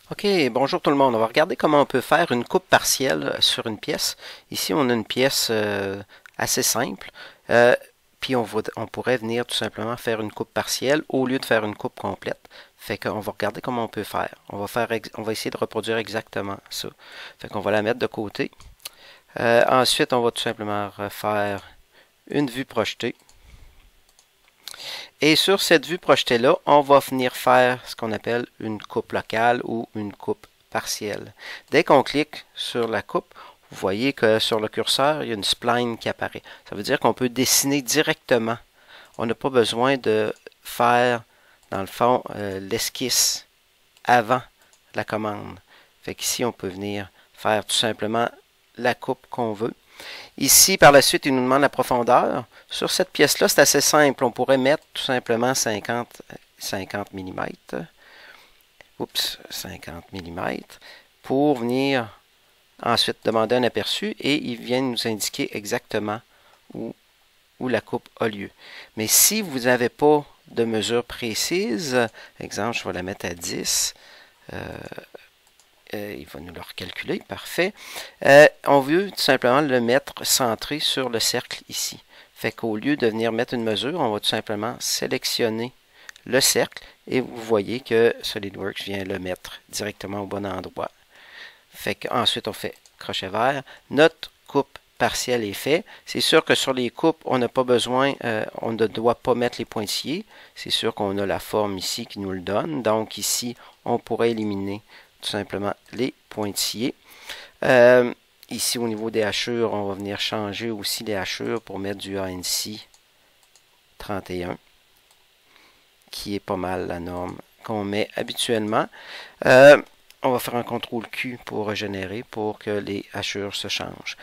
OK, bonjour tout le monde. On va regarder comment on peut faire une coupe partielle sur une pièce. Ici, on a une pièce assez simple. Euh, Puis on pourrait venir tout simplement faire une coupe partielle au lieu de faire une coupe complète. Fait qu'on va regarder comment on peut faire. On va essayer de reproduire exactement ça. Fait qu'on va la mettre de côté. Ensuite, on va tout simplement refaire une vue projetée. Et sur cette vue projetée-là, on va venir faire ce qu'on appelle une coupe locale ou une coupe partielle. Dès qu'on clique sur la coupe, vous voyez que sur le curseur, il y a une spline qui apparaît. Ça veut dire qu'on peut dessiner directement. On n'a pas besoin de faire, dans le fond, l'esquisse avant la commande. Fait qu'ici, on peut venir faire tout simplement la coupe qu'on veut. Ici, par la suite, il nous demande la profondeur. Sur cette pièce-là, c'est assez simple. On pourrait mettre tout simplement 50 mm. Oups, 50 mm pour venir ensuite demander un aperçu et il vient nous indiquer exactement où la coupe a lieu. Mais si vous n'avez pas de mesure précise, exemple, je vais la mettre à 10, il va nous le recalculer, parfait. On veut tout simplement le mettre centré sur le cercle ici. Fait qu'au lieu de venir mettre une mesure, on va tout simplement sélectionner le cercle et vous voyez que SolidWorks vient le mettre directement au bon endroit. Fait qu'ensuite on fait crochet vert. Notre coupe partielle est faite. C'est sûr que sur les coupes, on n'a pas besoin, on ne doit pas mettre les pointillés. C'est sûr qu'on a la forme ici qui nous le donne. Donc ici, on pourrait éliminer tout simplement les pointillés. Ici, au niveau des hachures, on va venir changer aussi les hachures pour mettre du ANC 31, qui est pas mal la norme qu'on met habituellement. On va faire un CTRL Q pour régénérer, pour que les hachures se changent.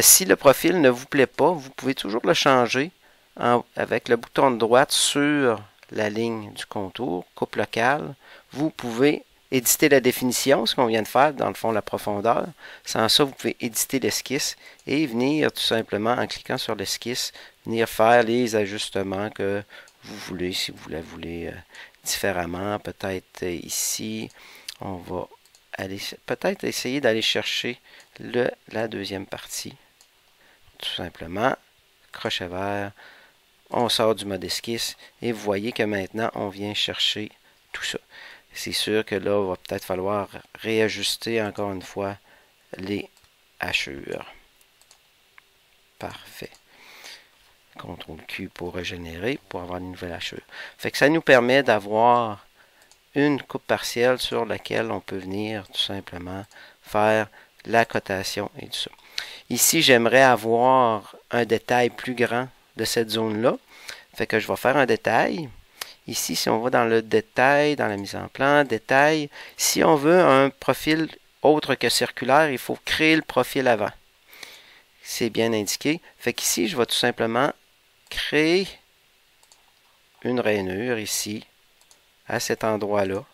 Si le profil ne vous plaît pas, vous pouvez toujours le changer avec le bouton de droite sur la ligne du contour, coupe locale. Vous pouvez éditer la définition, ce qu'on vient de faire, dans le fond, la profondeur. Sans ça, vous pouvez éditer l'esquisse et venir tout simplement, en cliquant sur l'esquisse, venir faire les ajustements que vous voulez, si vous la voulez différemment. Peut-être ici, on va aller peut-être essayer d'aller chercher la deuxième partie. Tout simplement, crochet vert, on sort du mode esquisse et vous voyez que maintenant, on vient chercher tout ça. C'est sûr que là, il va peut-être falloir réajuster encore une fois les hachures. Parfait. CTRL Q pour régénérer, pour avoir une nouvelle hachure. Fait que ça nous permet d'avoir une coupe partielle sur laquelle on peut venir tout simplement faire la cotation et tout ça. Ici, j'aimerais avoir un détail plus grand de cette zone-là. Fait que je vais faire un détail. Ici, si on va dans le détail, dans la mise en plan, détail, si on veut un profil autre que circulaire, il faut créer le profil avant. C'est bien indiqué. Fait qu'ici, je vais tout simplement créer une rainure ici, à cet endroit-là.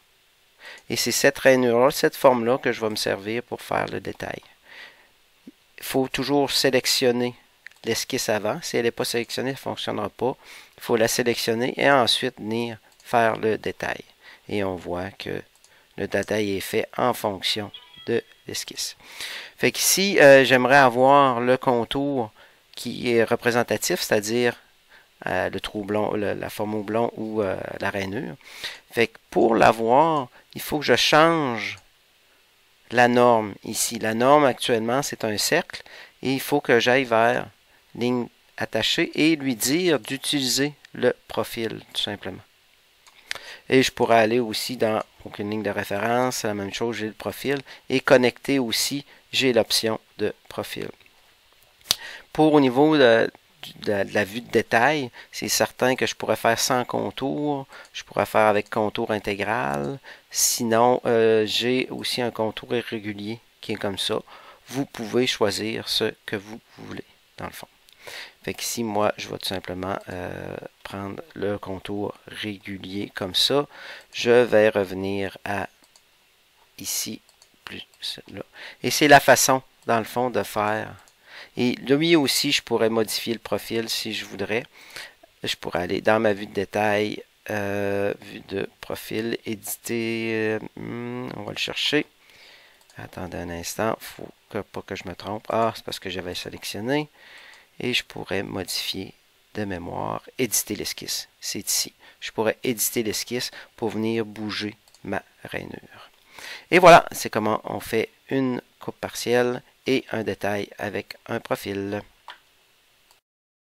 Et c'est cette rainure-là, cette forme-là que je vais me servir pour faire le détail. Il faut toujours sélectionner l'esquisse avant. Si elle n'est pas sélectionnée, elle ne fonctionnera pas. Il faut la sélectionner et ensuite venir faire le détail. Et on voit que le détail est fait en fonction de l'esquisse. Fait qu'ici, j'aimerais avoir le contour qui est représentatif, c'est-à-dire le trou blond, la forme au blond ou la rainure. Fait que pour l'avoir, il faut que je change la norme ici. La norme actuellement, c'est un cercle et il faut que j'aille vers ligne attachée et lui dire d'utiliser le profil, tout simplement. Et je pourrais aller aussi dans aucune ligne de référence, la même chose, j'ai le profil. Et connecter aussi, j'ai l'option de profil. Pour au niveau de la vue de détail, c'est certain que je pourrais faire sans contour, je pourrais faire avec contour intégral. Sinon, j'ai aussi un contour irrégulier qui est comme ça. Vous pouvez choisir ce que vous voulez, dans le fond. Fait qu'ici, moi, je vais tout simplement prendre le contour régulier comme ça. Je vais revenir à ici, plus là. Et c'est la façon, dans le fond, de faire. Et lui aussi, je pourrais modifier le profil si je voudrais. Je pourrais aller dans ma vue de détail, vue de profil, éditer, on va le chercher. Attendez un instant, faut pas que je me trompe. Ah, c'est parce que j'avais sélectionné. Et je pourrais modifier de mémoire, éditer l'esquisse. C'est ici. Je pourrais éditer l'esquisse pour venir bouger ma rainure. Et voilà, c'est comment on fait une coupe partielle et un détail avec un profil.